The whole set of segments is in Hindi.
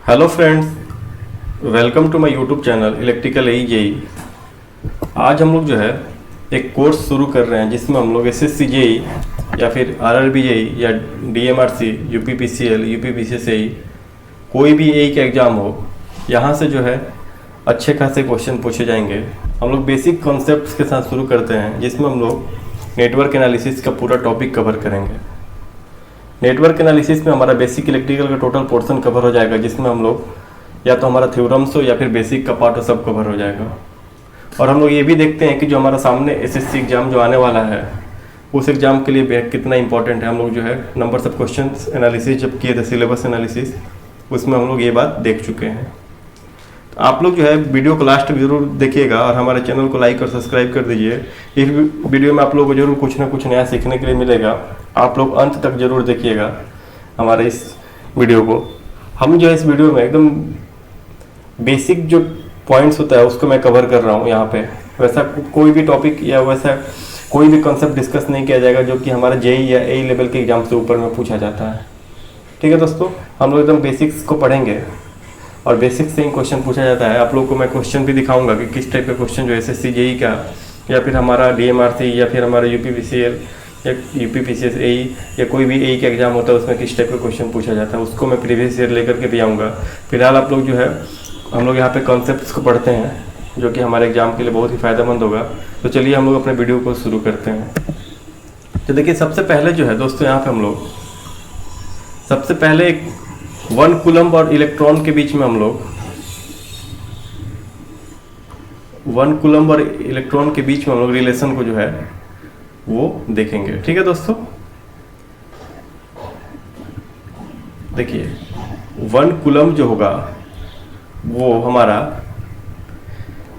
Hello friends, welcome to my YouTube channel electrical AE। आज हम लोग जो है एक कोर्स शुरू कर रहे हैं जिसमें हम लोग SSC JE या फिर RRB JE या DMRC UPPCL UPPCS AE कोई भी AE का एग्ज़ाम हो, यहाँ से जो है अच्छे खासे क्वेश्चन पूछे जाएंगे। हम लोग बेसिक कॉन्सेप्ट्स के साथ शुरू करते हैं जिसमें हम लोग नेटवर्क एनालिसिस का पूरा टॉपिक कवर करेंगे। नेटवर्क एनालिसिस में हमारा बेसिक इलेक्ट्रिकल का टोटल पोर्शन कवर हो जाएगा, जिसमें हम लोग या तो हमारा थ्योरम्स हो या फिर बेसिक का पार्ट हो, सब कवर हो जाएगा। और हम लोग ये भी देखते हैं कि जो हमारा सामने SSC एग्ज़ाम जो आने वाला है उस एग्ज़ाम के लिए कितना इंपॉर्टेंट है। हम लोग जो है नंबर्स ऑफ क्वेश्चन एनालिसिस जब किए थे, सिलेबस एनालिसिस, उसमें हम लोग ये बात देख चुके हैं। तो आप लोग जो है वीडियो को लास्ट तक जरूर देखिएगा और हमारे चैनल को लाइक और सब्सक्राइब कर दीजिए। इस वीडियो में आप लोगों को जरूर कुछ ना कुछ नया सीखने के लिए मिलेगा। आप लोग अंत तक जरूर देखिएगा हमारे इस वीडियो को। हम जो है इस वीडियो में एकदम बेसिक जो पॉइंट्स होता है उसको मैं कवर कर रहा हूँ यहाँ पे। वैसा कोई भी टॉपिक या वैसा कोई भी कॉन्सेप्ट डिस्कस नहीं किया जाएगा जो कि हमारा JE या AE लेवल के एग्जाम से ऊपर में पूछा जाता है। ठीक है दोस्तों, हम लोग एकदम बेसिक्स को पढ़ेंगे और बेसिक्स से ही क्वेश्चन पूछा जाता है। आप लोगों को मैं क्वेश्चन भी दिखाऊंगा कि किस टाइप का क्वेश्चन जो SSC JE का या फिर हमारा DMRC या फिर हमारा UPPCL या UPPCS AE या कोई भी AE का एग्जाम होता है उसमें किस टाइप का क्वेश्चन पूछा जाता है, उसको मैं प्रीवियस ईयर लेकर के भी आऊँगा। फिलहाल आप लोग जो है हम लोग यहाँ पे कॉन्सेप्ट्स को पढ़ते हैं जो कि हमारे एग्जाम के लिए बहुत ही फ़ायदेमंद होगा। तो चलिए हम लोग अपने वीडियो को शुरू करते हैं। तो देखिए, सबसे पहले जो है दोस्तों यहाँ पे हम लोग सबसे पहले एक 1 कूलम्ब और इलेक्ट्रॉन के बीच में हम लोग 1 कूलम्ब और इलेक्ट्रॉन के बीच में हम लोग रिलेशन को जो है वो देखेंगे। ठीक है दोस्तों, देखिए 1 कूलम्ब जो होगा वो हमारा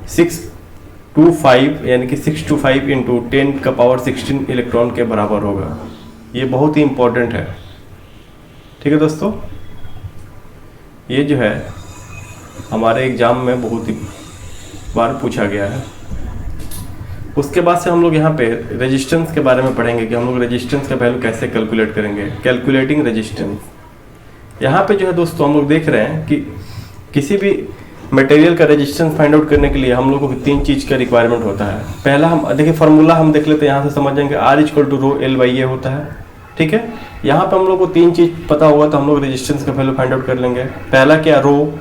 625 यानी कि 625 इंटू 10⁻16 इलेक्ट्रॉन के बराबर होगा। ये बहुत ही इंपॉर्टेंट है। ठीक है दोस्तों, ये जो है हमारे एग्जाम में बहुत ही बार पूछा गया है। उसके बाद से हम लोग यहाँ पे रेजिस्टेंस के बारे में पढ़ेंगे कि हम लोग रेजिस्टेंस का वैल्यू कैसे कैलकुलेट करेंगे, कैलकुलेटिंग रेजिस्टेंस। यहाँ पे जो है दोस्तों हम लोग देख रहे हैं कि किसी भी मटेरियल का रेजिस्टेंस फाइंड आउट करने के लिए हम लोगों को 3 चीज़ का रिक्वायरमेंट होता है। पहला हम देखिए फार्मूला हम देख लेते हैं, यहाँ से समझ जाएंगे R = ρ L/A होता है। ठीक है, यहाँ पे हम लोग को 3 चीज़ पता होगा तो हम लोग रेजिस्टेंस का वैल्यू फाइंड आउट कर लेंगे। पहला क्या, रो।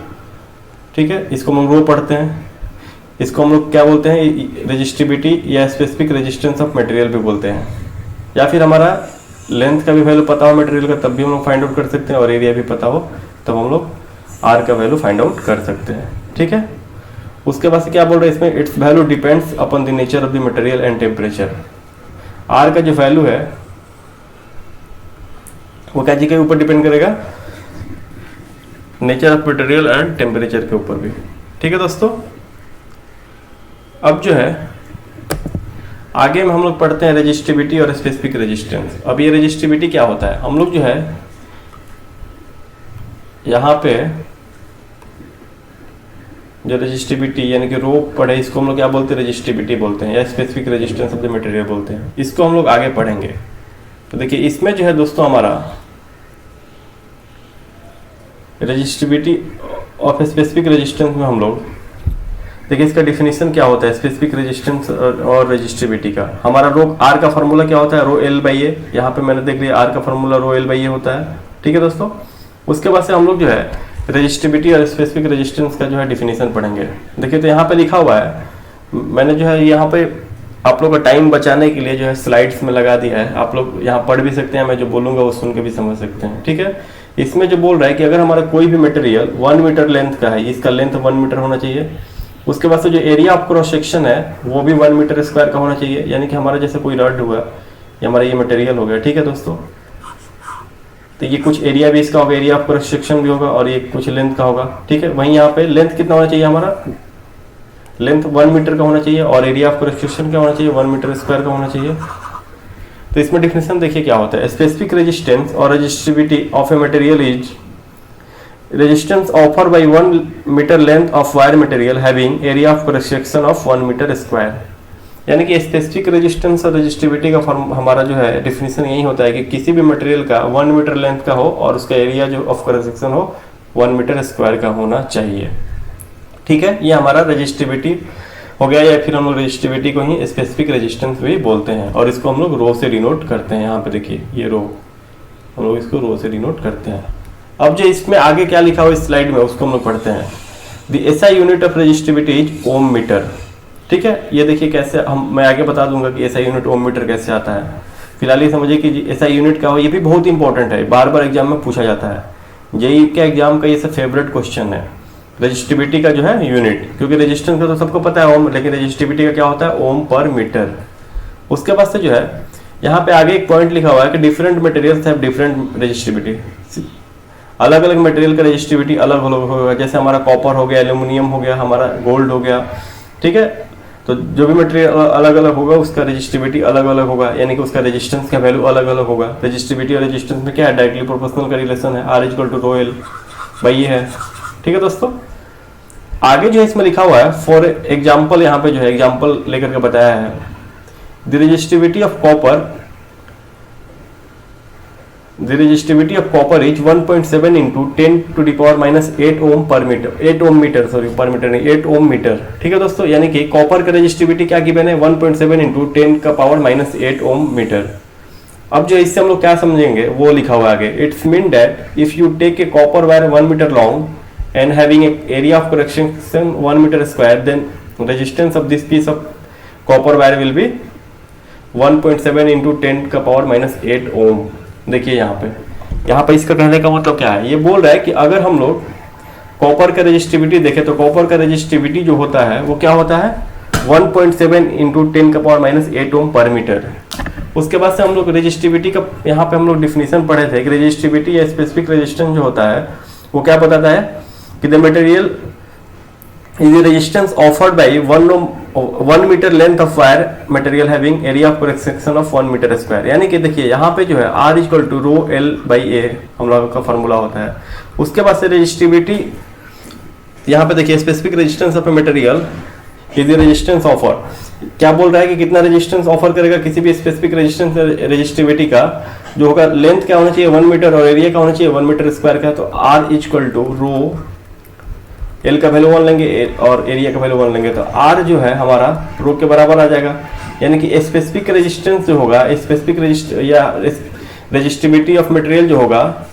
ठीक है, इसको हम रो पढ़ते हैं। इसको हम लोग क्या बोलते हैं, रेजिस्टिविटी या स्पेसिफिक रेजिस्टेंस ऑफ मटेरियल भी बोलते हैं। या फिर हमारा लेंथ का भी वैल्यू पता हो मटेरियल का तब भी हम लोग फाइंड आउट कर सकते हैं, और एरिया भी पता हो तब हम लोग R का वैल्यू फाइंड आउट कर सकते हैं। ठीक है, उसके बाद से क्या बोल रहे हैं इसमें, it's value depends upon the nature of the material and temperature. R का जो वैल्यू है वो क्या जी के ऊपर डिपेंड करेगा, nature of material and temperature के ऊपर भी। ठीक है दोस्तों, अब जो है आगे में हम लोग पढ़ते हैं रेजिस्टिविटी और स्पेसिफिक रेजिस्टेंस। अब ये रेजिस्टिविटी क्या होता है, हम लोग जो है यहाँ पे जो रेजिस्टिविटी यानी कि रो पढ़े, इसको हम लोग क्या बोलते हैं, रेजिस्टिविटी बोलते हैं या specific resistance of the material बोलते हैं। इसको हम लोग आगे पढ़ेंगे। तो देखिए इसमें जो है दोस्तों हमारा रेजिस्टिविटी ऑफ स्पेसिफिक रेजिस्टेंस में हम लोग देखिए इसका डिफिनीशन क्या होता है, स्पेसिफिक रेजिस्टेंस और रेजिस्टिविटी का। हमारा रो R का फार्मूला क्या होता है, ρ L/A। यहाँ पे मैंने देख लिया R का फार्मूला ρ L/A होता है। ठीक है दोस्तों, उसके बाद से हम लोग जो है रेजिस्टिविटी और स्पेसिफिक रेजिस्टेंस का जो है डिफिनीशन पढ़ेंगे। देखिए तो यहाँ पे लिखा हुआ है, मैंने जो है यहाँ पे आप लोग का टाइम बचाने के लिए जो है स्लाइड्स में लगा दिया है। आप लोग यहाँ पढ़ भी सकते हैं, मैं जो बोलूँगा वो सुन के भी समझ सकते हैं। ठीक है, इसमें जो बोल रहा है कि अगर हमारा कोई भी मटेरियल 1 मीटर लेंथ का है, इसका लेंथ 1 मीटर होना चाहिए। उसके बाद से जो एरिया ऑफ क्रॉस सेक्शन है वो भी 1 मीटर स्क्वायर का होना चाहिए। यानी कि हमारा जैसे कोई रड हुआ या हमारा ये मटेरियल हो गया। ठीक है दोस्तों, तो ये कुछ एरिया भी इसका होगा, एरिया ऑफ क्रॉस सेक्शन भी होगा और ये कुछ लेंथ का होगा। ठीक है, वहीं यहाँ पे लेंथ कितना होना चाहिए, हमारा लेंथ 1 मीटर का होना चाहिए और एरिया ऑफ क्रॉस सेक्शन क्या होना चाहिए, 1 मीटर स्क्वायर का होना चाहिए। तो इसमें डिफिनेशन देखिए क्या होता है, स्पेसिफिक रेजिस्टेंस और resistivity of a material is resistance offer by 1 metre length of wire material having area of cross section of 1 metre square. यानी कि स्पेसिफिक रेजिस्टेंस और रेजिस्टिविटी का फॉर्म हमारा जो है डिफिनीशन यही होता है कि किसी भी मटेरियल का 1 मीटर लेंथ का हो और उसका एरिया जो ऑफ क्रॉस सेक्शन हो 1 मीटर स्क्वायर का होना चाहिए। ठीक है, ये हमारा रेजिस्टिविटी हो गया, या फिर हम लोग रेजिस्टिविटी को ही स्पेसिफिक रेजिस्टेंस भी बोलते हैं, और इसको हम लोग रो से डिनोट करते हैं। यहाँ पे देखिए ये रो, हम लोग इसको रो से डिनोट करते हैं। अब जो इसमें आगे क्या लिखा हुआ इस स्लाइड में उसको हम लोग पढ़ते हैं। The SI unit of resistivity is ohm metre. ठीक है, ये देखिए कैसे मैं आगे बता दूंगा कि एसआई यूनिट ओम मीटर कैसे आता है। फिलहाल ये समझिए कि एसआई यूनिट क्या हो, ये भी बहुत इंपॉर्टेंट है, बार बार एग्जाम में पूछा जाता है। जेईई के एग्जाम का ये सब फेवरेट क्वेश्चन है, रेजिस्टिविटी का जो है यूनिट, क्योंकि रेजिस्टेंस का तो सबको पता है ओम, लेकिन रेजिस्टिविटी का क्या होता है, ओम पर मीटर। उसके बाद से जो है यहाँ पे आगे एक पॉइंट लिखा हुआ है कि different materials have different resistivity. अलग अलग मटेरियल का रेजिस्टिविटी अलग अलग होगा, जैसे हमारा कॉपर हो गया, एल्यूमिनियम हो गया, हमारा गोल्ड हो गया। ठीक है, तो जो भी मटेरियल अलग अलग होगा उसका रेजिस्टिविटी अलग अलग होगा, यानी कि उसका रेजिस्टेंस का वैल्यू अलग अलग होगा। रेजिस्टिविटी और रेजिस्टेंस में क्या है, डायरेक्टली प्रोपोर्शनल का रिलेशन है, R equal to rho L भाई ये है। ठीक है दोस्तों, आगे जो इसमें लिखा हुआ है फॉर एग्जाम्पल, यहाँ पे जो है एग्जाम्पल लेकर के बताया है, the resistivity of copper is 1.7 into 10 to the power minus 8 ओम पर मीटर, 8 ओम मीटर, सॉरी पर मीटर नहीं, 8 ओम मीटर। ठीक है दोस्तों, यानी कि कॉपर का रेजिस्टिविटी क्या गिवन है, 1.7 into 10 का पावर माइनस 8 ओम मीटर। अब जो इससे हम लोग क्या समझेंगे वो लिखा हुआ है आगे, it's mean that if you take a copper wire 1 metre long and having area of cross section 1 metre square, then resistance of this piece of copper wire will be 1.7 into 10 का पावर माइनस 8 ओम। देखिए यहाँ पे इसका कहने का मतलब क्या है, ये बोल रहा है कि अगर हम लोग कॉपर का रेजिस्टिविटी देखें तो कॉपर का रेजिस्टिविटी जो होता है वो क्या होता है, 1.7 into 10 का पावर माइनस 8 ओम पर मीटर। उसके बाद से हम लोग रेजिस्टिविटी का यहाँ पे हम लोग डिफिनीशन पढ़े थे कि रेजिस्टिविटी या स्पेसिफिक रेजिस्टेंस जो होता है वो क्या बताता है कि the material is the resistance offered by 1 metre length of wire material having area of cross section of 1 metre square. यानी कि देखिए यहाँ पे जो है R equal to rho L by a हम लोग का फॉर्मूला होता है। उसके बाद से रेजिस्टिविटी, यहाँ पे देखिए specific resistance of a material is the resistance offer, क्या बोल रहा है कि कितना रेजिस्टेंस ऑफर करेगा किसी भी स्पेसिफिक रेजिस्टेंस रेजिस्टिविटी का, जो होगा लेंथ क्या होना चाहिए 1 मीटर और एरिया क्या होना चाहिए 1 मीटर स्क्वायर का। तो R equal to rho L का वैल्यू 1 लेंगे और एरिया का वैल्यू 1 लेंगे, तो R जो है हमारा रो के बराबर आ जाएगा। यानी कि स्पेसिफिक रेजिस्टेंस जो होगा, स्पेसिफिक रेजिस्टिविटी ऑफ मटेरियल जो होगा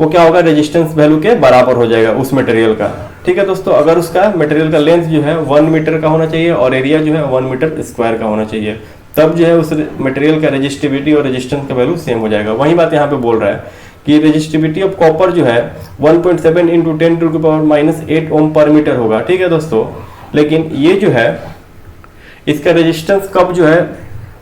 वो क्या होगा, रेजिस्टेंस वैल्यू के बराबर हो जाएगा उस मटेरियल का। ठीक है दोस्तों, अगर उसका मटेरियल का लेंथ जो है 1 मीटर का होना चाहिए और एरिया जो है 1 मीटर स्क्वायर का होना चाहिए, तब जो है उस मटेरियल का रेजिस्टिविटी और रेजिस्टेंस का वैल्यू सेम हो जाएगा। वही बात यहाँ पे बोल रहा है कि रेजिस्टिविटी ऑफ कॉपर जो है 1.7 into 10 to the power minus 8 ओम पर मीटर होगा। ठीक है दोस्तों, लेकिन ये जो है इसका रेजिस्टेंस कब जो है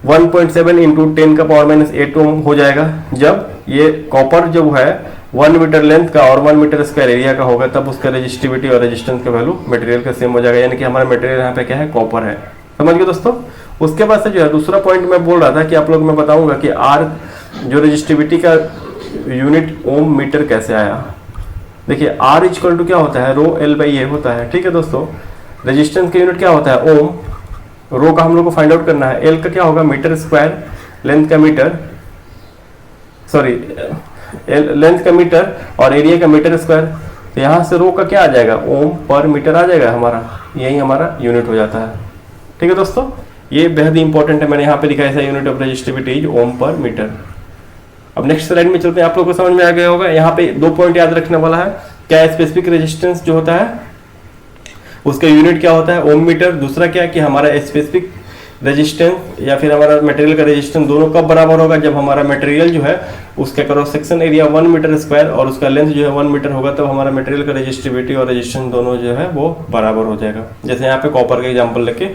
1.7 into 10 का पावर माइनस 8 ओम हो जाएगा, जब ये कॉपर जो है 1 मीटर लेंथ का और 1 मीटर स्क्वायर एरिया का होगा, तब उसका रेजिस्टिविटी और रेजिस्टेंस का वैल्यू मटेरियल का सेम हो जाएगा। यानी कि हमारा मटेरियल यहाँ पे क्या है, कॉपर है। समझ गए दोस्तों। उसके बाद से जो है दूसरा पॉइंट मैं बोल रहा था कि आप लोग मैं बताऊंगा कि R जो रेजिस्टिविटी का यूनिट ओम मीटर कैसे आया। देखिए R इक्वल टू क्या होता है, रो एल बाई ए होता है। ठीक है दोस्तों, रेजिस्टेंस का यूनिट क्या होता है, ओम। रो का हम लोग को फाइंड आउट करना है, एल का क्या होगा, मीटर स्क्वायर, लेंथ का मीटर, सॉरी लेंथ का मीटर और एरिया का मीटर स्क्वायर। तो यहाँ से रो का क्या आ जाएगा, ओम पर मीटर आ जाएगा हमारा, यही हमारा यूनिट हो जाता है। ठीक है दोस्तों, ये बेहद इंपॉर्टेंट है, मैंने यहाँ पे लिखा है यूनिट ऑफ रेजिस्टिविटी इज ओम पर मीटर। अब नेक्स्ट स्लाइड में चलते हैं, आप लोगों को समझ में आ गया होगा। यहाँ पे 2 पॉइंट याद रखने वाला है, क्या स्पेसिफिक रेजिस्टेंस जो होता है उसका यूनिट क्या होता है, ओम मीटर। दूसरा क्या है कि हमारा स्पेसिफिक रेजिस्टेंस या फिर हमारा मटेरियल का रेजिस्टेंस दोनों कब बराबर होगा, जब हमारा मटेरियल जो है उसका cross section area 1 metre square और उसका लेंथ जो है 1 मीटर होगा, तब हमारा मटेरियल का रेजिस्टिविटी और रेजिस्टेंस दोनों जो है वो बराबर हो जाएगा, जैसे यहाँ पे कॉपर का एग्जाम्पल लेके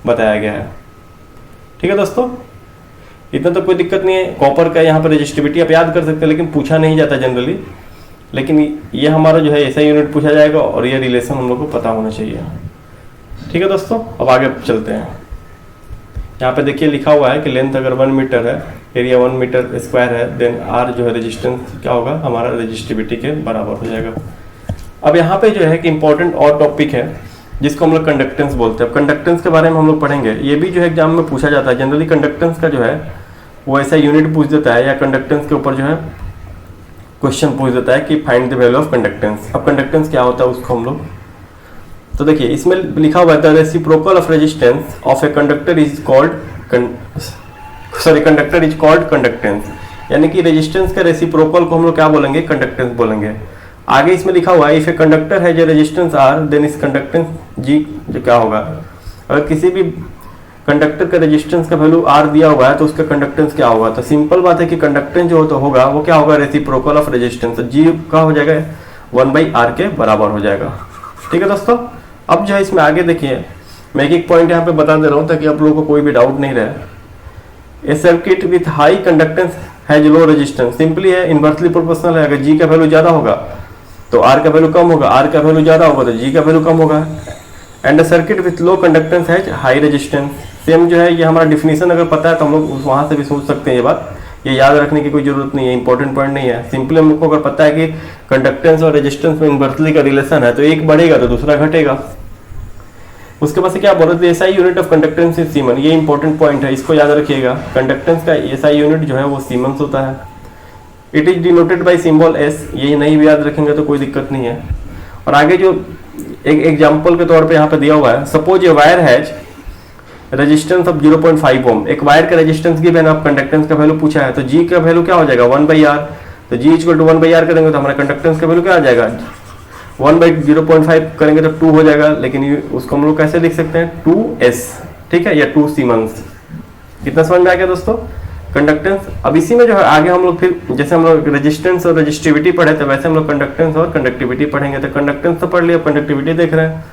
बताया गया है। ठीक है दोस्तों, इतना तो कोई दिक्कत नहीं है। कॉपर का यहाँ पर रेजिस्टिविटी आप याद कर सकते हैं, लेकिन पूछा नहीं जाता जनरली, लेकिन ये हमारा जो है ऐसा यूनिट पूछा जाएगा और ये रिलेशन हम लोग को पता होना चाहिए। ठीक है दोस्तों, अब आगे चलते हैं। यहाँ पे देखिए लिखा हुआ है कि लेंथ अगर 1 मीटर है, एरिया 1 मीटर स्क्वायर है, देन R जो है रेजिस्टेंस क्या होगा, हमारा रेजिस्टिविटी के बराबर हो जाएगा। अब यहाँ पे जो है कि इंपॉर्टेंट और टॉपिक है जिसको हम लोग कंडक्टेंस बोलते हैं। अब कंडक्टेंस के बारे में हम लोग पढ़ेंगे, ये भी जो है एग्जाम में पूछा जाता है। जनरली कंडक्टेंस का जो है वो ऐसा यूनिट पूछ देता है, या कंडक्टेंस के ऊपर जो है क्वेश्चन पूछ देता है कि find the value of conductance. अब कंडक्टेंस क्या होता है उसको हम लोग, तो देखिए इसमें लिखा हुआ है the reciprocal of resistance of a conductor is called conductor is called conductance, यानी कि रेजिस्टेंस का रेसिप्रोकल को हम लोग क्या बोलेंगे, कंडक्टेंस बोलेंगे। आगे इसमें लिखा हुआ है इफ ए कंडक्टर है जो रेजिस्टेंस आर देन इस कंडक्टेंस जी जो क्या होगा, अगर किसी भी कंडक्टर का रेजिस्टेंस का वैल्यू आर दिया हुआ है तो उसका कंडक्टेंस क्या होगा, तो सिंपल बात है कि कंडक्टेंस जो तो होगा वो क्या होगा, रेसिप्रोकल ऑफ रेजिस्टेंस, जी का हो जाएगा 1/r के बराबर हो जाएगा। ठीक है दोस्तों, अब जो है इसमें आगे देखिए मैं एक पॉइंट यहाँ पे बता दे रहा हूँ ताकि आप लोगों को कोई भी डाउट नहीं रहे। A circuit with high conductance has low resistance, simply है इनवर्सली प्रोपोर्शनल है, अगर जी का वैल्यू ज्यादा होगा तो आर का वैल्यू कम होगा, आर का वैल्यू ज्यादा होगा तो जी का वैल्यू कम होगा। And a circuit with low conductance has high resistance, same जो है ये हमारा डिफिनेशन अगर पता है तो हम लोग वहां से भी सोच सकते हैं, ये बात ये याद रखने की कोई जरूरत नहीं है, इंपॉर्टेंट पॉइंट नहीं है। सिंपली हम लोग को अगर पता है कि कंडक्टेंस और रेजिस्टेंस में इनवर्सली का रिलेशन है तो एक बढ़ेगा तो दूसरा घटेगा। उसके बाद से क्या बोल रहे थे, SI unit of conductance is semen, ये इंपॉर्टेंट पॉइंट है, इसको याद रखिएगा। कंडक्टेंस का एसआई यूनिट जो है वो सीमन्स होता है। It is denoted by symbol S, ये नहीं भी याद रखेंगे तो कोई दिक्कत नहीं है। और आगे जो एक एग्जांपल के तौर पे यहाँ पे दिया हुआ है, suppose a wire has resistance of 0.5 ओम, एक वायर का रेजिस्टेंस गिवन आप कंडक्टेंस का वैल्यू पूछा है तो जी का वैल्यू क्या हो जाएगा 1/r, तो जी इक्वल टू 1/r करेंगे तो हमारा कंडक्टेंस का वैल्यू क्या आ जाएगा 1/0.5 करेंगे तो 2 हो जाएगा, लेकिन उसको हम लोग कैसे लिख सकते हैं 2s, ठीक है, या 2 सीमेंस। कितना समझ में आ गया दोस्तों कंडक्टेंस। अब इसी में जो है आगे हम लोग फिर जैसे हम लोग रेजिस्टेंस और रेजिस्टिविटी पढ़े थे वैसे हम लोग कंडक्टेंस और कंडक्टिविटी पढ़ेंगे। तो कंडक्टेंस तो पढ़ लिया, कंडक्टिविटी देख रहे हैं।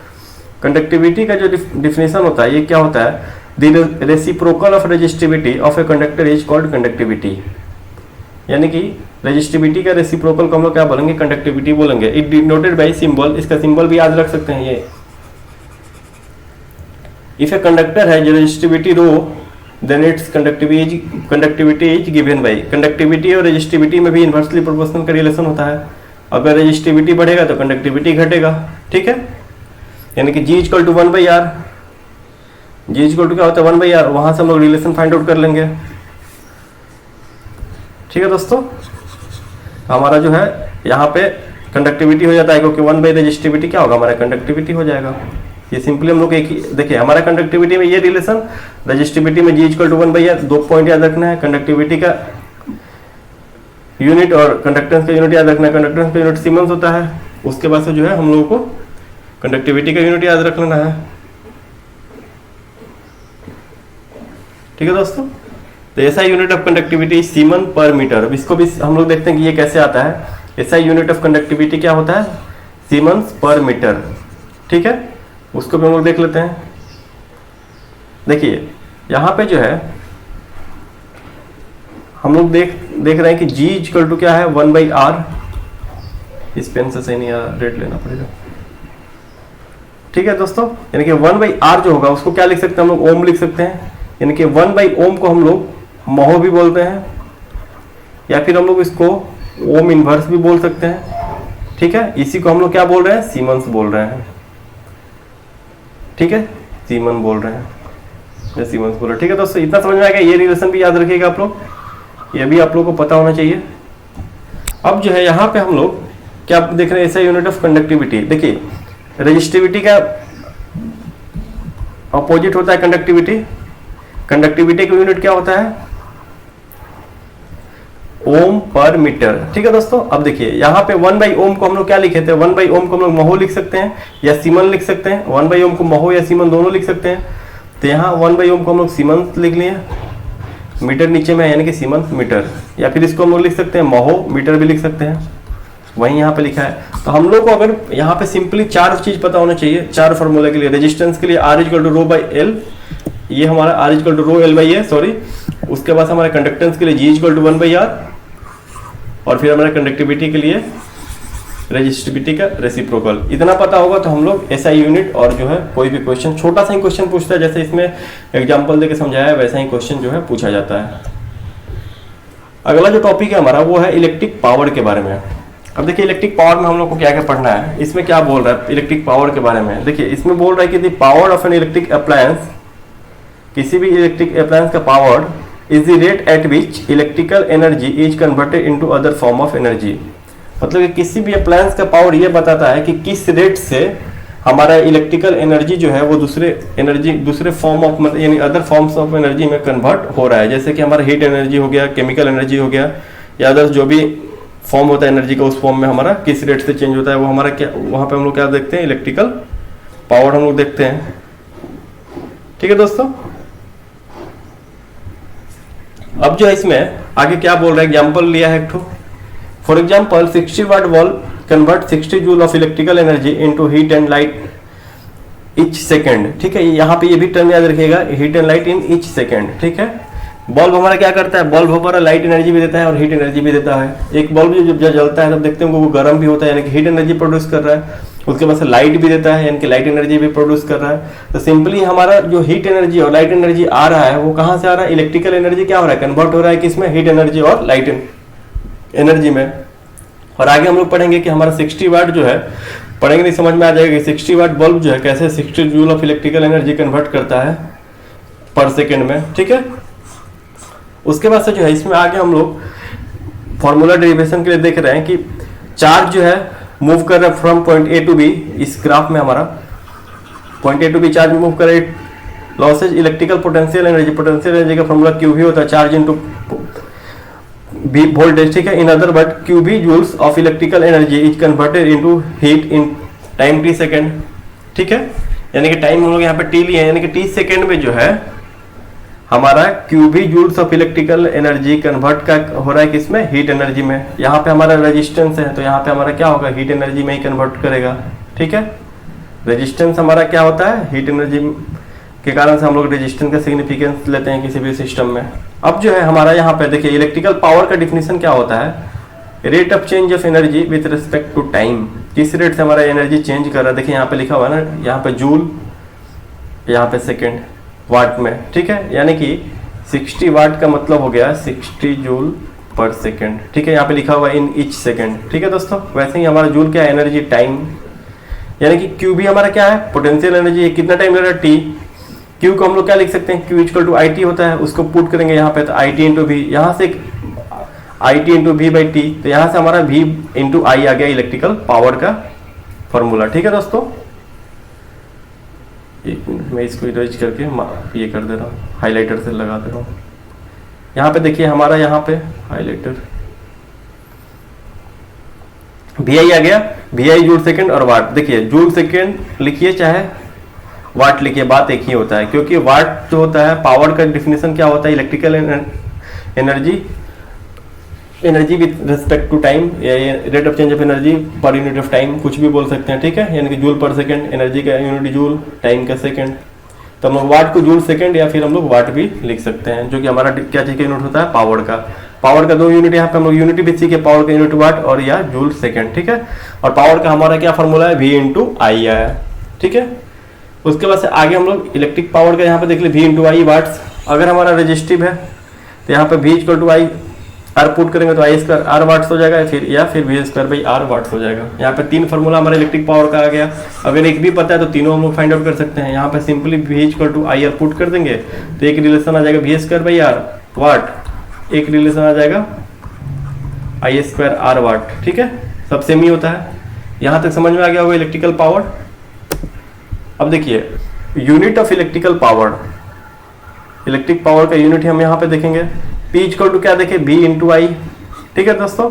कंडक्टिविटी का जो डिफिनेशन होता है ये क्या होता है, the reciprocal of resistivity of a conductor is called conductivity, यानी कि रेजिस्टिविटी का रेसिप्रोकल को हम लोग क्या बोलेंगे, कंडक्टिविटी बोलेंगे। इट डिनोटेड बाय सिंबल, इसका सिंबल भी याद रख सकते हैं ये। इफ ए कंडक्टर है जो resistivity rho then it's conductivity is given by, conductivity और रेजिस्टिविटी में भी इनवर्सली प्रोपोर्शनल का रिलेशन होता है। अगर रेजिस्टिविटी बढ़ेगा तो कंडक्टिविटी घटेगा, ठीक है, यानी कि G equal to 1/r, G equal to क्या होता है 1/r, वहां से हम लोग रिलेशन फाइंड आउट कर लेंगे। ठीक है दोस्तों, हमारा जो है यहाँ पे कंडक्टिविटी हो जाता है क्योंकि 1 रेजिस्टिविटी क्या होगा हमारा कंडक्टिविटी हो जाएगा। ये सिंपली हम लोग एक ही देखिए हमारा कंडक्टिविटी में ये रिलेशन, रेजिस्टिविटी में G equal to 1/r, 2 point याद रखना है, कंडक्टिविटी का यूनिट और कंडक्टेंस का यूनिट याद रखना है। कंडक्टेंस का यूनिट सीमेंस होता है, उसके बाद से जो है हम लोगों को कंडक्टिविटी का यूनिट याद रख लेना है। ठीक है दोस्तों, तो ऐसा यूनिट ऑफ कंडक्टिविटी सीमन पर मीटर। अब इसको भी हम लोग देखते हैं कि ये कैसे आता है। ऐसा यूनिट ऑफ कंडक्टिविटी क्या होता है, सीमन्स पर मीटर, ठीक है, उसको भी हम लोग देख लेते हैं। देखिए यहाँ पे जो है हम लोग देख रहे हैं कि G इक्वल टू क्या है 1/r, इस पेन से सही नहीं आ रहा, रेड लेना पड़ेगा। ठीक है दोस्तों, यानी कि 1/r जो होगा उसको क्या लिख सकते हैं हम लोग, ओम लिख सकते हैं, यानी कि 1/ओम को हम लोग महो भी बोलते हैं या फिर हम लोग इसको ओम इनवर्स भी बोल सकते हैं। ठीक है, इसी को हम लोग क्या बोल रहे हैं, सीमन्स बोल रहे हैं। ठीक है, सीमन बोल रहे हैं या सीमन्स बोल रहे हैं। ठीक है दोस्तों, इतना समझ में आएगा, ये रिलेशन भी याद रखिएगा आप लोग, ये भी आप लोग को पता होना चाहिए। अब जो है यहाँ पे हम लोग क्या देख रहे हैं, ऐसा यूनिट ऑफ कंडक्टिविटी। देखिए रेजिस्टिविटी का अपोजिट होता है कंडक्टिविटी, कंडक्टिविटी का यूनिट क्या होता है ओम पर मीटर। ठीक है दोस्तों, अब देखिए यहाँ पे 1/ओम को हम लोग क्या लिखे थे, 1/ओम को हम लोग महो लिख सकते हैं या सीमन लिख सकते हैं, 1/ओम को महो या सीमन दोनों लिख सकते हैं। तो यहाँ 1/ओम को हम लोग सीमन लिख लिए, मीटर नीचे में है यानी कि सीमन मीटर, या फिर इसको हम लोग लिख सकते हैं महो मीटर भी लिख सकते हैं, वही यहाँ पे लिखा है। तो हम लोग को अगर यहाँ पे सिंपली 4 चीज पता होना चाहिए, 4 फॉर्मूला के लिए। रेजिस्टेंस के लिए R equal to rho by L, ये हमारा R equal to rho L by A, sorry. उसके बाद हमारे कंडक्टेंस के लिए G इक्वल टू 1/r, और फिर हमारे कंडक्टिविटी के लिए रेजिस्टिविटी का रेसिप्रोकल। इतना पता होगा तो हम लोग एसआई यूनिट और जो है कोई भी क्वेश्चन, छोटा सा ही क्वेश्चन पूछता है, जैसे इसमें एग्जाम्पल देके समझाया वैसा ही क्वेश्चन जो है पूछा जाता है। अगला जो टॉपिक है हमारा वो है इलेक्ट्रिक पावर के बारे में। अब देखिए इलेक्ट्रिक पावर में हम लोग को क्या क्या पढ़ना है, इसमें क्या बोल रहा है इलेक्ट्रिक पावर के बारे में। देखिए इसमें बोल रहा है कि the power of an electric appliance, किसी भी इलेक्ट्रिक अप्लायंस का power is the rate at which electrical energy is converted into other form of energy. मतलब कि किसी भी अप्लायंस का पावर ये बताता है कि किस रेट से हमारा इलेक्ट्रिकल एनर्जी जो है वो दूसरे फॉर्म ऑफ मतलब यानी अदर फॉर्म्स ऑफ एनर्जी में कन्वर्ट हो रहा है। जैसे कि हमारा हीट एनर्जी हो गया, केमिकल एनर्जी हो गया, या अदर जो भी फॉर्म होता है एनर्जी का, उस फॉर्म में हमारा किस रेट से चेंज होता है, वो हमारा क्या, वहां पे हम लोग क्या देखते हैं, इलेक्ट्रिकल पावर हम लोग देखते हैं। ठीक है दोस्तों, अब जो है इसमें आगे क्या बोल रहा है, एग्जाम्पल लिया है एक ठो। For example 60 watt bulb convert 60 joule of electrical energy into heat and light each second. ठीक है, यहाँ पे ये भी टर्म याद रखिएगा, heat and light in each second. ठीक है, बल्ब हमारा क्या करता है, बल्ब हमारा लाइट एनर्जी भी देता है और हीट एनर्जी भी देता है। एक बल्ब जब जलता है तब देखते हैं वो गर्म भी होता है, यानी कि हीट एनर्जी प्रोड्यूस कर रहा है। उसके बाद से लाइट भी देता है, यानी कि लाइट एनर्जी भी प्रोड्यूस कर रहा है। तो सिंपली हमारा जो हीट एनर्जी और लाइट एनर्जी आ रहा है वो कहाँ से आ रहा है, इलेक्ट्रिकल एनर्जी क्या हो रहा है, कन्वर्ट हो रहा है किसमें, हीट एनर्जी और लाइट एनर्जी में। और आगे हम लोग पढ़ेंगे कि हमारा 60 वाट जो है, पढ़ेंगे नहीं समझ में आ जाएगा कि 60 वाट बल्ब जो है कैसे 60 joule of electrical energy convert करता है पर सेकेंड में। ठीक है, उसके बाद से जो है इसमें आगे हम लोग फॉर्मूला डेरिवेशन के लिए देख रहे हैं कि चार्ज जो है मूव कर रहा है from point A to B. इस ग्राफ में हमारा point A to B charge move कर रहा है, लॉसेज इलेक्ट्रिकल पोटेंशियल एनर्जी का फॉर्मूला क्यू भी होता है, चार्ज इनटू बी वोल्टेज। ठीक है, in other word Q B joules of electrical energy is converted into heat in time T second. ठीक है, यानी कि टाइम हम लोग यहाँ पे टी लिए, यानी कि टी सेकेंड में जो है हमारा QB joules of electrical energy convert का हो रहा है किसमें, हीट एनर्जी में। यहाँ पे हमारा रेजिस्टेंस है तो यहाँ पे हमारा क्या होगा, हीट एनर्जी में ही कन्वर्ट करेगा। ठीक है, रेजिस्टेंस हमारा क्या होता है, हीट एनर्जी के कारण से हम लोग रेजिस्टेंस का सिग्निफिकेंस लेते हैं किसी भी सिस्टम में। अब जो है हमारा यहाँ पे देखिए इलेक्ट्रिकल पावर का डिफिनेशन क्या होता है, rate of change of energy with respect to time. किस रेट से हमारा एनर्जी चेंज कर रहा है, देखिए यहाँ पे लिखा हुआ है ना, यहाँ पे जूल, यहाँ पे सेकेंड वाट में। ठीक है, यानी कि 60 वाट का मतलब हो गया 60 जूल पर सेकेंड। ठीक है, यहाँ पे लिखा हुआ है इन ईच सेकेंड। ठीक है दोस्तों, वैसे ही हमारा जूल क्या है, एनर्जी टाइम, यानी कि क्यू भी हमारा क्या है, पोटेंशियल एनर्जी। कितना टाइम ले रहा है, टी। क्यू को हम लोग क्या लिख सकते हैं, Q equal to I T होता है, उसको पुट करेंगे यहाँ पे तो आई टी इंटू भी, यहाँ से I T into V by T, तो यहाँ से हमारा वी इंटू आई आ गया इलेक्ट्रिकल पावर का फॉर्मूला। ठीक है दोस्तों, एक मिनट मैं इसको इरेज करके ये कर दे रहा हूँ, हाइलाइटर से लगा दे रहा हूँ। यहाँ पे देखिए हमारा यहाँ पे हाइलाइटर वी आई आ गया, वी आई जूल सेकेंड और वाट। देखिए जूल सेकेंड लिखिए चाहे वाट लिखिए, बात एक ही होता है, क्योंकि वाट जो होता है पावर का डिफिनेशन क्या होता है, electrical energy with respect to time, rate of change of energy per unit of time, कुछ भी बोल सकते हैं। ठीक है, यानी कि जूल पर सेकंड, एनर्जी का यूनिट जूल, टाइम का सेकंड, तो हम लोग वाट को जूल सेकंड या फिर हम लोग वाट भी लिख सकते हैं, जो कि हमारा क्या चीज का यूनिट होता है, पावर का। पावर का दो यूनिट यहाँ पे हम लोग यूनिटी भी सीखे, पावर का यूनिट वाट और या जूल सेकंड। ठीक है, और पावर का हमारा क्या फॉर्मूला है, वी इंटू आई आया। ठीक है, उसके बाद से आगे हम लोग इलेक्ट्रिक पावर का यहाँ पे देख ले, वी इंटू आई वाट्स। अगर हमारा रेजिस्टिव है तो यहाँ पे V equal to I R put करेंगे तो आई स्क्वायर आर वाट्स हो जाएगा, या फिर V square by R watts हो जाएगा। यहाँ पे तीन फॉर्मूला हमारे इलेक्ट्रिक पावर का आ गया। अगर एक भी पता है तो तीनों हम लोग फाइंड आउट कर सकते हैं। यहाँ पे simply V equal to I R put कर देंगे तो एक रिलेशन आ जाएगा V square by R watt, एक रिलेशन आ जाएगा आई स्क्वायर आर वाट। ठीक है, सब सेम ही होता है। यहाँ तक समझ में आ गया होगा इलेक्ट्रिकल पावर। अब देखिए unit of electrical power, electric power का यूनिट हम यहाँ पे देखेंगे, P इक्वल टू क्या देखें, V इंटू आई। ठीक है दोस्तों,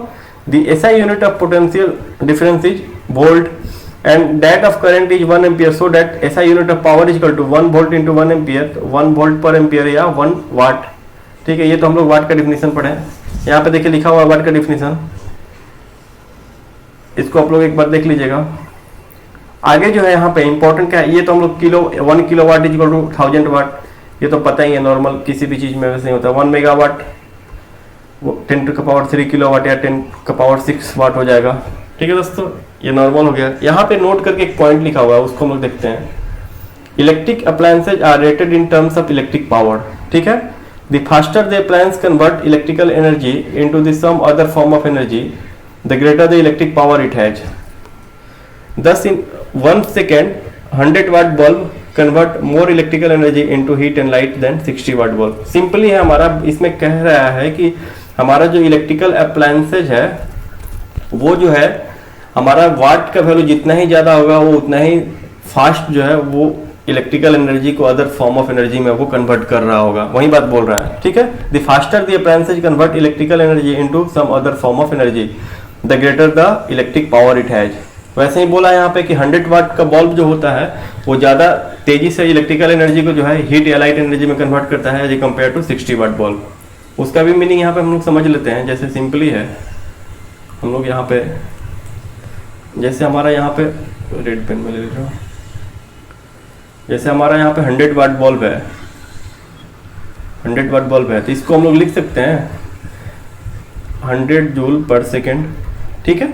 the SI unit of potential difference is volt and that of current is 1 ampere, so that SI unit of power is equal to 1 volt into 1 ampere, 1 volt per ampere या 1 वाट। ठीक है, ये तो हम लोग वाट का डिफिनेशन पढ़े। यहाँ पे देखिए लिखा हुआ वाट का डिफिनेशन, इसको आप लोग एक बार देख लीजिएगा। आगे जो है यहाँ पे इंपॉर्टेंट क्या है, ये तो हम लोग 1 kilo watt is equal to 1000 watt, ये तो पता ही है, नॉर्मल किसी भी चीज में वैसे ही होता है। 1 मेगावाट वो 10 टू का पावर 3 किलोवाट या 10 का पावर 6 वाट हो जाएगा। ठीक है दोस्तों, ये नॉर्मल हो गया। यहाँ पे नोट करके एक पॉइंट लिखा हुआ है, उसको हम लोग देखते हैं। Electric appliances are rated in terms of electric power. ठीक है, the faster the appliance convert electrical energy into the some other form of energy, the greater the electric power it has. Thus in 1 second 100 watt bulb convert more electrical energy into heat and light than 60 watt bulb। Simply है हमारा, इसमें कह रहा है कि हमारा जो इलेक्ट्रिकल अप्लायंसेज है वो जो है हमारा वाट का वैल्यू जितना ही ज़्यादा होगा वो उतना ही फास्ट जो है वो इलेक्ट्रिकल एनर्जी को अदर फॉर्म ऑफ एनर्जी में वो कन्वर्ट कर रहा होगा, वही बात बोल रहा है। ठीक है, the faster the appliances convert electrical energy into some other form of energy the greater the electric power it has. वैसे ही बोला यहाँ पे कि 100 वाट का बल्ब जो होता है वो ज़्यादा तेजी से इलेक्ट्रिकल एनर्जी को जो है हीट या लाइट एनर्जी में कन्वर्ट करता है as compare to 60 watt bulb. उसका भी मीनिंग यहाँ पे हम लोग समझ लेते हैं। जैसे सिंपली है, हम लोग यहाँ पे जैसे हमारा यहाँ पे रेड पेन में ले लीजिए, जैसे हमारा यहाँ पे 100 वाट बल्ब है, 100 वाट बल्ब है, तो इसको हम लोग लिख सकते हैं 100 जूल पर सेकेंड। ठीक है,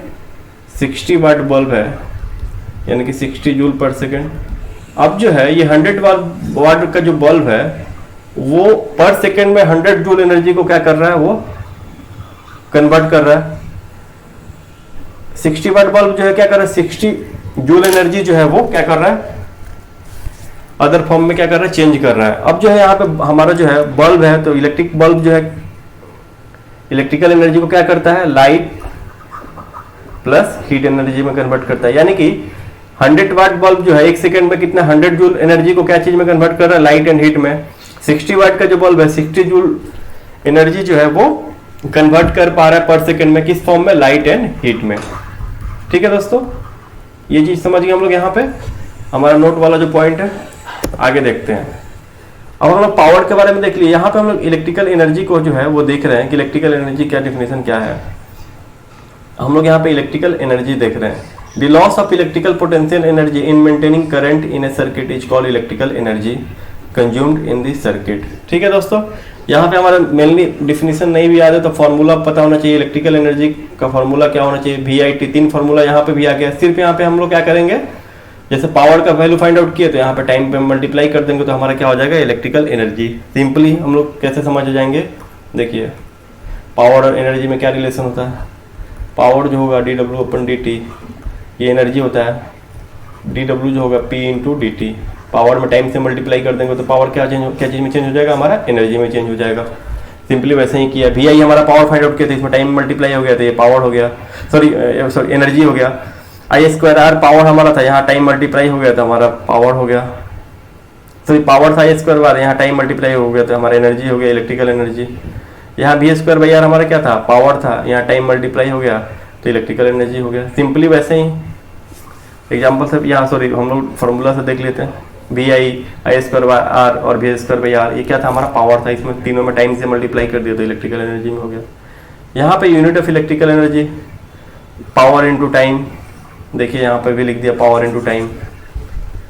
60 वाट बल्ब है यानी कि 60 जूल पर सेकेंड। अब जो है ये 100 वाट का जो बल्ब है वो पर सेकेंड में 100 जूल एनर्जी को क्या कर रहा है, वो कन्वर्ट कर रहा है। 60 वाट बल्ब जो है क्या कर रहा है, 60 जूल एनर्जी जो है वो क्या कर रहा है, अदर फॉर्म में क्या कर रहा है, चेंज कर रहा है। अब जो है यहाँ पे हमारा जो है बल्ब है, तो इलेक्ट्रिक बल्ब जो है इलेक्ट्रिकल एनर्जी को क्या करता है, लाइट प्लस हीट एनर्जी में कन्वर्ट करता है। यानी कि 100 वाट बल्ब जो है एक सेकंड में कितना 100 जूल एनर्जी को क्या चीज में कन्वर्ट कर रहा है, लाइट एंड हीट में। 60 वाट का जो बल्ब है 60 जूल एनर्जी जो है वो कन्वर्ट कर पा रहा है पर सेकंड में, किस फॉर्म में, लाइट एंड हीट में। ठीक है दोस्तों, ये चीज समझ गए हम लोग। यहाँ पे हमारा नोट वाला जो पॉइंट है, आगे देखते हैं। अब हम लोग पावर के बारे में देख लिए। यहाँ पे हम लोग इलेक्ट्रिकल एनर्जी को जो है वो देख रहे हैं कि इलेक्ट्रिकल एनर्जी क्या डेफिनेशन क्या है। हम लोग यहाँ पे इलेक्ट्रिकल एनर्जी देख रहे हैं। The loss of electrical potential energy in maintaining current in A circuit is called electrical energy consumed in the circuit. ठीक है दोस्तों, यहाँ पे हमारा मेनली डिफिनेशन नहीं भी याद है तो फॉर्मूला पता होना चाहिए। इलेक्ट्रिकल एनर्जी का फॉर्मूला क्या होना चाहिए, VIT। 3 फॉर्मूला यहाँ पे भी आ गया। सिर्फ यहाँ पे हम लोग क्या करेंगे, जैसे पावर का वैल्यू फाइंड आउट किए तो यहाँ पे टाइम पे मल्टीप्लाई कर देंगे तो हमारा क्या हो जाएगा, इलेक्ट्रिकल एनर्जी। सिंपली हम लोग कैसे समझ जाएंगे, देखिए पावर और एनर्जी में क्या रिलेशन होता है। पावर जो होगा dW/dt, ये एनर्जी होता है। dW जो होगा P × dt। पावर में टाइम से मल्टीप्लाई कर देंगे तो पावर क्या चीज़ में चेंज हो जाएगा, हमारा एनर्जी में चेंज हो जाएगा। सिंपली वैसे ही किया। VI हमारा पावर फाइंड आउट किया तो इसमें टाइम मल्टीप्लाई हो गया तो ये पावर हो गया, सॉरी एनर्जी हो गया। I² पावर हमारा था, यहाँ टाइम मल्टीप्लाई हो गया तो हमारा पावर हो गया। सॉरी पावर था I², यहाँ टाइम मल्टीप्लाई हो गया तो हमारा एनर्जी हो गया, इलेक्ट्रिकल एनर्जी। यहाँ V²/R हमारा क्या था, पावर था, यहाँ टाइम मल्टीप्लाई हो गया तो इलेक्ट्रिकल एनर्जी हो गया। सिंपली वैसे ही एग्जाम्पल से यहाँ सॉरी हम लोग फॉर्मूला से देख लेते हैं। VI I² और V²/R ये क्या था, हमारा पावर था। इसमें तीनों में टाइम से मल्टीप्लाई कर दिया तो इलेक्ट्रिकल एनर्जी में हो गया। यहाँ पे unit of electrical energy power into time, देखिए यहाँ पे भी लिख दिया पावर इंटू टाइम।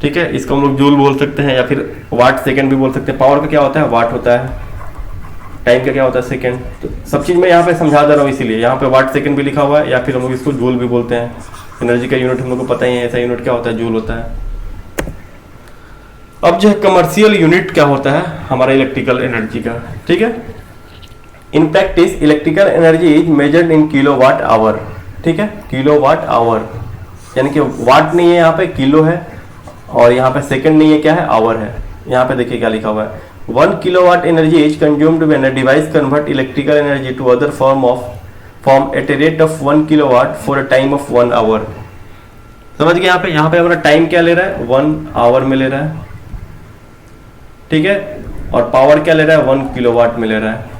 ठीक है, इसको हम लोग जूल बोल सकते हैं या फिर वाट सेकंड भी बोल सकते हैं। पावर का क्या होता है, वाट होता है। टाइम का क्या होता है, सेकंड। तो सब चीज़ मैं यहाँ पे समझा दे रहा हूँ, इसीलिए यहाँ पे वाट सेकंड भी लिखा हुआ है या फिर हम लोग इसको जूल भी बोलते हैं। एनर्जी का यूनिट हम लोग को पता ही है, ऐसा यूनिट क्या होता है, जूल होता है। अब जो है कमर्शियल यूनिट क्या होता है हमारा इलेक्ट्रिकल एनर्जी का। ठीक है, in practice electrical energy is measured in kilowatt hour. ठीक है, किलोवाट आवर यानी कि वाट नहीं है यहाँ पे, किलो है, और यहाँ पे सेकंड नहीं है, क्या है, आवर है। यहाँ पे देखिए क्या लिखा हुआ है, 1 kilowatt energy is consumed when a device convert electrical energy to other form at a rate of 1 kilowatt for a time of 1 hour. समझ गए, यहाँ पे हमारा टाइम क्या ले रहा है, 1 आवर में ले रहा है। ठीक है, और पावर क्या ले रहा है, 1 किलोवाट में ले रहा है।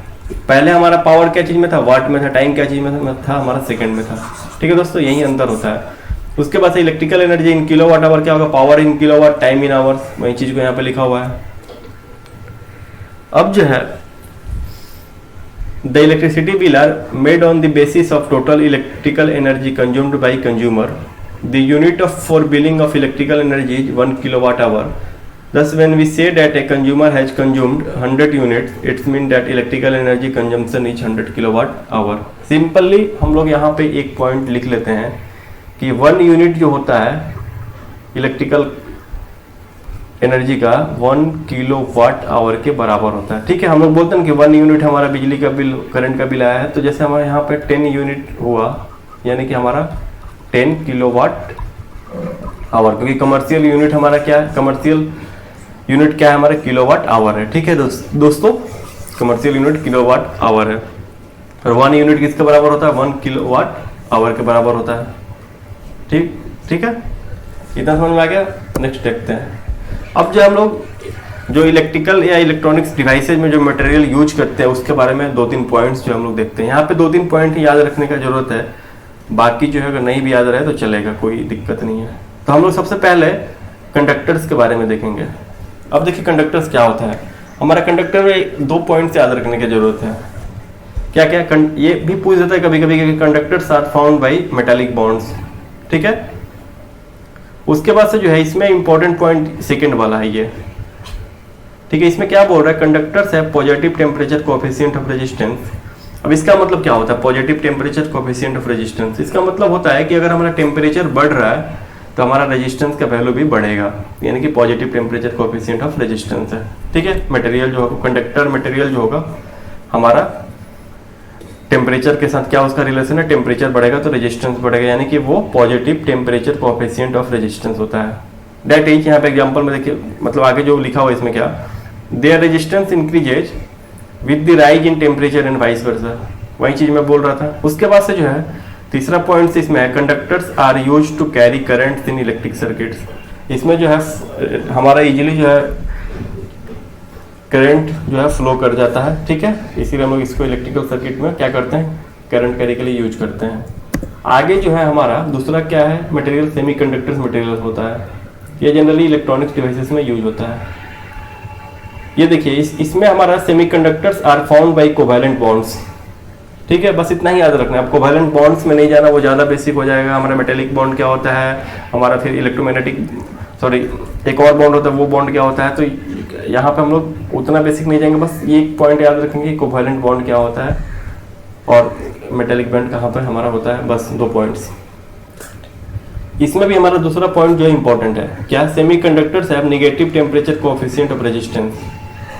पहले हमारा पावर क्या चीज में था, वाट में था। टाइम क्या चीज में था, हमारा सेकंड में था। ठीक है दोस्तों, यही अंतर होता है। उसके बाद से electrical energy in kilowatt hour क्या होगा, power in kilowatt, time in hours, वही चीज को यहाँ पे लिखा हुआ है। अब जो है the electricity bill are made on the basis of total electrical energy consumed by consumer. The unit of for billing of electrical energy is 1 kilowatt hour. Thus, when we say that a consumer has consumed 100 units, it means that electrical energy consumption is 100 kilowatt hour. Simply हम लोग यहाँ पे एक पॉइंट लिख लेते हैं कि 1 यूनिट जो होता है इलेक्ट्रिकल एनर्जी का 1 किलोवाट आवर के बराबर होता है। ठीक है, हम लोग बोलते हैं कि 1 यूनिट हमारा बिजली का बिल, करंट का बिल आया है, तो जैसे हमारे यहाँ पे 10 यूनिट हुआ यानी कि हमारा 10 किलोवाट आवर, क्योंकि कमर्शियल यूनिट हमारा क्या है, कमर्शियल यूनिट क्या है हमारा, किलोवाट आवर है। ठीक है दोस्तों, कमर्शियल यूनिट किलोवाट आवर है। और 1 यूनिट किसके बराबर होता है, 1 किलोवाट आवर के बराबर होता है। ठीक है, इतना समझ में आ गया। नेक्स्ट देखते हैं। अब जो हम लोग जो इलेक्ट्रिकल या इलेक्ट्रॉनिक्स डिवाइसेज में जो मटेरियल यूज करते हैं उसके बारे में 2-3 पॉइंट्स जो हम लोग देखते हैं। यहाँ पे 2-3 पॉइंट ही याद रखने का जरूरत है, बाकी जो है अगर नहीं भी याद रहे तो चलेगा, कोई दिक्कत नहीं है। तो हम लोग सबसे पहले कंडक्टर्स के बारे में देखेंगे। अब देखिए कंडक्टर्स क्या होता है। हमारा कंडक्टर में 2 पॉइंट्स याद रखने की जरूरत है। क्या क्या ये भी पूछ देता है कभी कभी कि conductors are found by metallic bonds. ठीक है, उसके बाद से जो है इसमें इंपॉर्टेंट पॉइंट सेकंड वाला है ये। ठीक है, इसमें क्या बोल रहा है, कंडक्टर्स है positive temperature coefficient of resistance. अब इसका मतलब क्या होता है positive temperature coefficient of resistance? इसका मतलब होता है कि अगर हमारा टेम्परेचर बढ़ रहा है तो हमारा रेजिस्टेंस का वैल्यू भी बढ़ेगा, यानी कि positive temperature coefficient of resistance है। ठीक है, मटेरियल जो होगा, कंडक्टर मटेरियल जो होगा हमारा टेम्परेचर के साथ क्या उसका रिलेशन है, टेम्परेचर बढ़ेगा तो रेजिस्टेंस बढ़ेगा, यानी कि वो positive temperature coefficient of resistance होता है। दैट इज, यहाँ पे एग्जांपल में देखिए, मतलब आगे जो लिखा हुआ है इसमें क्या, their resistance increases with the rise in temperature and vice versa. वही चीज मैं बोल रहा था। उसके बाद से जो है तीसरा पॉइंट इसमें है, conductors are used to carry currents in electric circuits. इसमें जो है हमारा इजीली जो है करंट जो है फ्लो कर जाता है। ठीक है, इसीलिए हम लोग इसको इलेक्ट्रिकल सर्किट में क्या करते हैं, करंट कैरी के लिए यूज करते हैं। आगे जो है हमारा दूसरा क्या है, मटेरियल सेमीकंडक्टर्स मटेरियल होता है। ये जनरली इलेक्ट्रॉनिक्स डिवाइसेस में यूज होता है। ये देखिए इसमें हमारा semiconductors are found by covalent bonds. ठीक है, बस इतना ही याद रखना है। अब कोवैलेंट बॉन्ड्स में नहीं जाना, वो ज़्यादा बेसिक हो जाएगा। हमारा मेटेलिक बॉन्ड क्या होता है, हमारा फिर इलेक्ट्रोमैग्नेटिक एक और बॉन्ड होता है, वो बॉन्ड क्या होता है। तो यहाँ पे हम लोग उतना बेसिक नहीं जाएंगे, बस ये एक पॉइंट याद रखेंगे, कोवैलेंट बॉन्ड क्या होता है और मेटेलिक बॉन्ड कहाँ पर हमारा होता है, बस 2 पॉइंट्स। इसमें भी हमारा दूसरा पॉइंट जो है इंपॉर्टेंट है, क्या, semiconductors have negative temperature coefficient of resistance.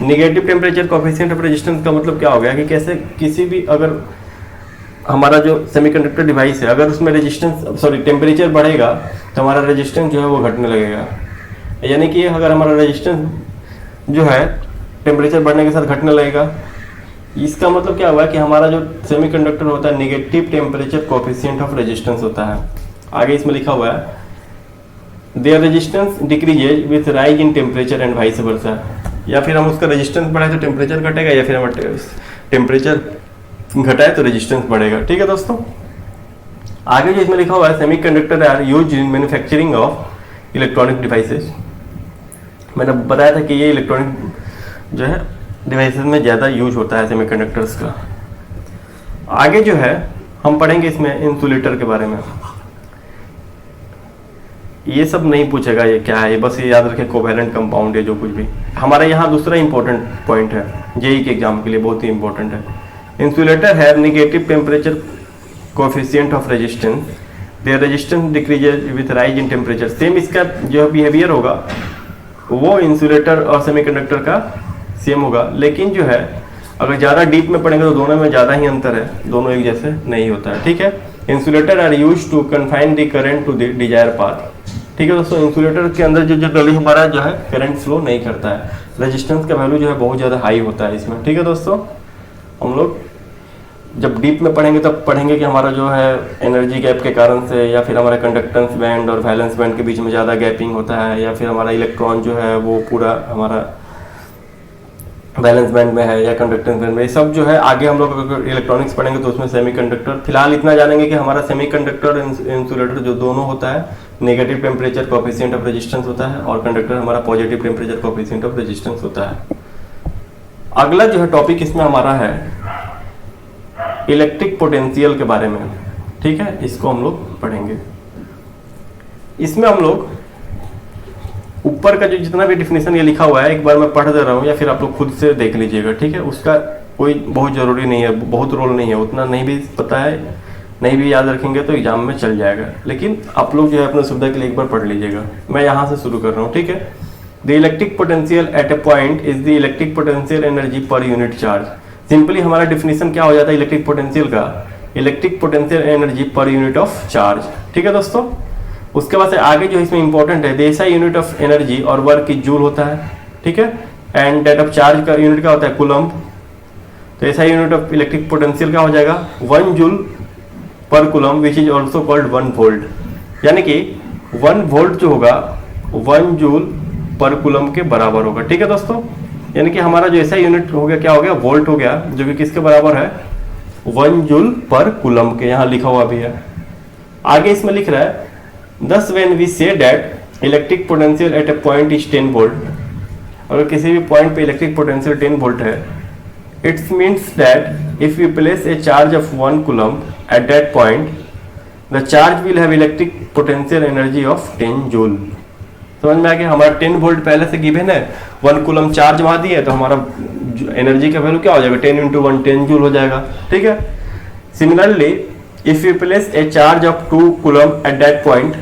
Negative temperature coefficient of resistance का मतलब क्या हो गया कि कैसे किसी भी अगर हमारा जो सेमीकंडक्टर डिवाइस है अगर उसमें टेम्परेचर बढ़ेगा तो हमारा रेजिस्टेंस जो है वो घटने लगेगा। यानी कि अगर हमारा रेजिस्टेंस जो है टेम्परेचर बढ़ने के साथ घटने लगेगा, इसका मतलब क्या हुआ कि हमारा जो सेमीकंडक्टर होता है negative temperature coefficient of resistance होता है। आगे इसमें लिखा हुआ है their resistance decreases with rise in temperature and vice versa. या फिर हम उसका रेजिस्टेंस बढ़ाए तो टेम्परेचर घटेगा, या फिर हम टेम्परेचर घटाए तो रेजिस्टेंस बढ़ेगा। ठीक है दोस्तों, आगे जो इसमें लिखा हुआ है semiconductor are used in manufacturing of electronic devices. मैंने बताया था कि ये इलेक्ट्रॉनिक जो है डिवाइसेस में ज़्यादा यूज होता है सेमीकंडक्टर्स का। आगे जो है हम पढ़ेंगे इसमें इंसुलेटर के बारे में। ये सब नहीं पूछेगा ये क्या है, ये बस ये याद रखें कोवैलेंट कंपाउंड है जो कुछ भी। हमारा यहाँ दूसरा इंपॉर्टेंट पॉइंट है, जेई के एग्जाम के लिए बहुत ही इंपॉर्टेंट है। Insulator have negative temperature coefficient of resistance, their resistance decreases with rise in temperature. Same इसका जो बिहेवियर होगा वो इंसुलेटर और सेमीकंडक्टर का सेम होगा, लेकिन जो है अगर ज़्यादा डीप में पढ़ेंगे तो दोनों में ज़्यादा ही अंतर है, दोनों एक जैसे नहीं होता है। ठीक है, insulator are used to confine the current to the desire path. ठीक है दोस्तों, इंसुलेटर के अंदर जो जनरली हमारा जो है करंट फ्लो नहीं करता है, रेजिस्टेंस का वैल्यू जो है बहुत ज़्यादा हाई होता है इसमें। ठीक है दोस्तों, हम लोग जब डीप में पढ़ेंगे तब पढ़ेंगे कि हमारा जो है एनर्जी गैप के कारण से, या फिर हमारा कंडक्टेंस बैंड और वैलेंस बैंड के बीच में ज़्यादा गैपिंग होता है, या फिर हमारा इलेक्ट्रॉन जो है वो पूरा हमारा वैलेंस बैंड में है या कंडक्टेंस बैंड में, ये सब जो है आगे हम लोग अगर इलेक्ट्रॉनिक्स पढ़ेंगे तो उसमें सेमीकंडक्टर। फिलहाल इतना जानेंगे कि हमारा सेमीकंडक्टर इंसुलेटर जो दोनों होता है negative temperature coefficient of resistance होता है, और कंडक्टर हमारा positive temperature coefficient of resistance होता है। अगला जो है टॉपिक इसमें हमारा है इलेक्ट्रिक पोटेंशियल के बारे में। ठीक है, इसको हम लोग पढ़ेंगे। इसमें हम लोग ऊपर का जो जितना भी डिफिनेशन ये लिखा हुआ है एक बार मैं पढ़ दे रहा हूँ, या फिर आप लोग खुद से देख लीजिएगा। ठीक है, उसका कोई बहुत ज़रूरी नहीं है, बहुत रोल नहीं है, उतना नहीं भी पता है, नहीं भी याद रखेंगे तो एग्जाम में चल जाएगा, लेकिन आप लोग जो है अपने सुविधा के लिए एक बार पढ़ लीजिएगा। मैं यहाँ से शुरू कर रहा हूँ। ठीक है, the electric potential at A point is the electric potential energy per unit charge. Simply हमारा डिफिनेशन क्या हो जाता है इलेक्ट्रिक पोटेंशियल का, electric potential energy per unit of charge. ठीक है दोस्तों, उसके बाद से आगे जो इसमें इंपॉर्टेंट है ऐसा यूनिट ऑफ एनर्जी और वर्क की जूल होता है। ठीक है, एंड डेट ऑफ चार्ज का यूनिट क्या होता है, कूलम्ब। तो ऐसा यूनिट ऑफ इलेक्ट्रिक पोटेंशियल क्या हो जाएगा, 1 जूल पर coulomb which is also called 1 volt, यानी कि 1 वोल्ट जो होगा 1 जूल पर कूलम के बराबर होगा। ठीक है दोस्तों, यानी कि हमारा जो ऐसा यूनिट हो गया क्या हो गया, वोल्ट हो गया, जो कि किसके बराबर है, 1 जूल पर कूलम के, यहाँ लिखा हुआ भी है। आगे इसमें लिख रहा है thus when we say that electric potential at a point is 10 volt, अगर किसी भी पॉइंट पे इलेक्ट्रिक पोटेंशियल 10 वोल्ट है, it's means that if you place a charge of 1 coulomb at that point the charge will have electric potential energy of 10 joule. समझ में आ गया, हमारा 10 वोल्ट पहले से गिवन है, 1 कूलम चार्ज वहां दिया है, तो हमारा एनर्जी का वैल्यू क्या हो जाएगा, 10 × 1 10 जूल हो जाएगा। ठीक है, similarly if you place a charge of 2 coulomb at that point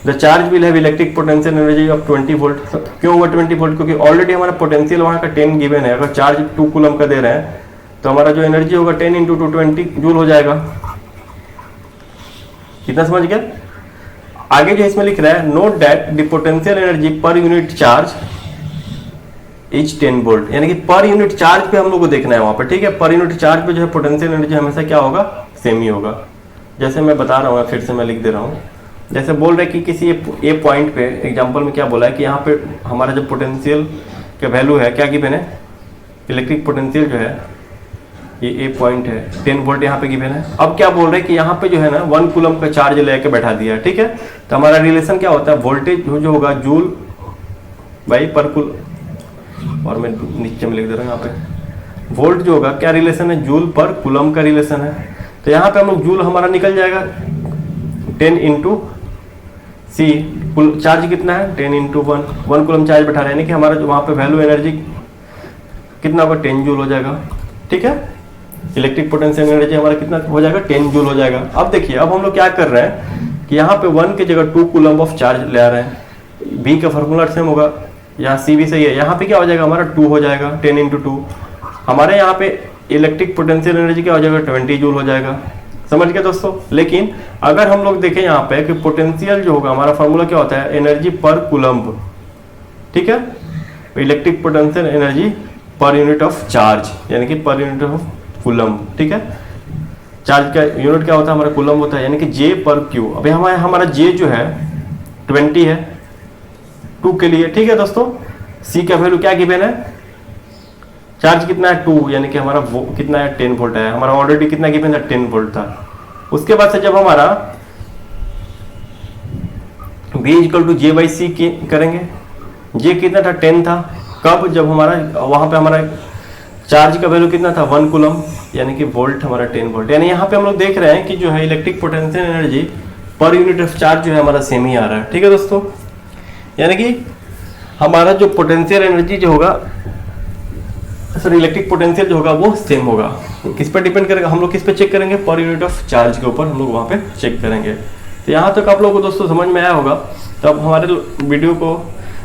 the charge will have electric potential energy of 20 volt. क्यों हुआ 20 वोल्ट, क्योंकि ऑलरेडी हमारा पोटेंशियल वहां का 10 गिवन है, अगर चार्ज 2 कूलम का दे रहे हैं तो हमारा जो एनर्जी होगा 10 × 2 20 जूल हो जाएगा। कितना समझ गया। आगे जो इसमें लिख रहा है note that the potential energy per unit charge is 10 volt, यानी कि पर यूनिट चार्ज पे हम लोग को देखना है वहां पर। ठीक है, पर यूनिट चार्ज पे जो है पोटेंशियल एनर्जी हमेशा क्या होगा, सेम ही होगा। जैसे मैं बता रहा हूँ, फिर से मैं लिख दे रहा हूँ, जैसे बोल रहे कि किसी ए पॉइंट पे, एग्जांपल में क्या बोला है कि यहाँ पे हमारा जो पोटेंशियल का वैल्यू है क्या गिवन है, इलेक्ट्रिक पोटेंशियल जो है ये ए पॉइंट है 10 वोल्ट यहाँ पे गिवन है। अब क्या बोल रहे हैं कि यहाँ पे जो है ना 1 कूलम का चार्ज लेके बैठा दिया है। ठीक है, तो हमारा रिलेशन क्या होता है, वोल्टेज जो होगा जूल बाई पर कूल, और मैं नीचे में लिख दे रहा हूँ यहाँ पे, वोल्ट जो होगा क्या रिलेशन है, जूल पर कूलम का रिलेशन है। तो यहाँ पे हम लोग जूल हमारा निकल जाएगा 10 × C, चार्ज कितना है 10 × 1 कूलम चार्ज बैठा रहे हैं, यानी कि हमारा जो वहाँ पे वैल्यू एनर्जी कितना होगा 10 जूल हो जाएगा। ठीक है, इलेक्ट्रिक पोटेंशियल एनर्जी हमारा कितना हो जाएगा 10 जूल हो जाएगा। अब देखिए, अब हम लोग क्या कर रहे हैं कि यहाँ पे 1 की जगह 2 कूलम ऑफ चार्ज ले आ रहे हैं, B का फॉर्मूला सेम होगा, यहाँ C भी सही है, यहाँ पे क्या हो जाएगा हमारा 2 हो जाएगा, 10 × 2, हमारे यहाँ पे इलेक्ट्रिक पोटेंशियल एनर्जी क्या हो जाएगा 20 जूल हो जाएगा। समझ गए दोस्तों। लेकिन अगर हम लोग देखें यहाँ पे कि पोटेंशियल जो होगा हमारा फॉर्मूला क्या होता है, एनर्जी पर कूलम्ब। ठीक है, electric potential energy per unit of charge, यानी कि पर यूनिट ऑफ कूलम्ब। ठीक है, चार्ज का यूनिट क्या होता है हमारा कूलम्ब होता है, यानी कि J पर Q। अभी हमारा J जो है 20 है 2 के लिए। ठीक है दोस्तों, C का वैल्यू क्या गिवन है, चार्ज कितना है 2, यानी कि हमारा वो कितना है 10 वोल्ट है, हमारा ऑलरेडी कितना गिवन था 10 वोल्ट था। उसके बाद से जब हमारा V = J/C करेंगे, J कितना था 10 था, कब, जब हमारा वहां पे हमारा चार्ज का वैल्यू कितना था 1 कूलम, यानी कि वोल्ट हमारा 10 वोल्ट। यानी यहाँ पे हम लोग देख रहे हैं कि जो है electric potential energy per unit of charge जो है हमारा सेम ही आ रहा है। ठीक है दोस्तों, यानी कि हमारा जो पोटेंशियल एनर्जी जो होगा, सॉरी इलेक्ट्रिक पोटेंशियल जो होगा वो सेम होगा। किस पर डिपेंड करेगा, हम लोग किस पे चेक करेंगे, पर यूनिट ऑफ चार्ज के ऊपर हम लोग वहाँ पे चेक करेंगे। तो यहाँ तक आप लोगों को दोस्तों समझ में आया होगा। तो अब हमारे वीडियो को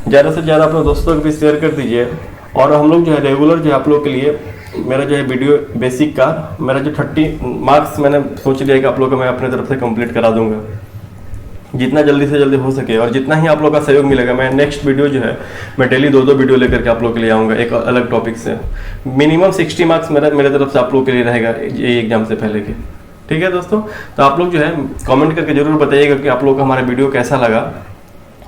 ज़्यादा से ज़्यादा अपने दोस्तों को भी शेयर कर दीजिए, और हम लोग जो है रेगुलर जो है आप लोग के लिए मेरा जो है वीडियो बेसिक का मेरा जो 30 मार्क्स मैंने सोच लिया कि आप लोग को मैं अपने तरफ से कंप्लीट करा दूंगा, जितना जल्दी से जल्दी हो सके। और जितना ही आप लोग का सहयोग मिलेगा, मैं नेक्स्ट वीडियो जो है मैं डेली 2-2 वीडियो लेकर के आप लोग के लिए आऊँगा एक अलग टॉपिक से। मिनिमम 60 मार्क्स मेरे तरफ से आप लोग के लिए रहेगा ये एग्जाम से पहले के। ठीक है दोस्तों, तो आप लोग जो है कमेंट करके जरूर बताइएगा कि आप लोग को हमारा वीडियो कैसा लगा,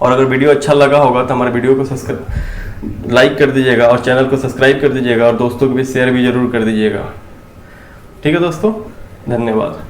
और अगर वीडियो अच्छा लगा होगा तो हमारे वीडियो को लाइक कर दीजिएगा और चैनल को सब्सक्राइब कर दीजिएगा, और दोस्तों को भी शेयर भी जरूर कर दीजिएगा। ठीक है दोस्तों, धन्यवाद।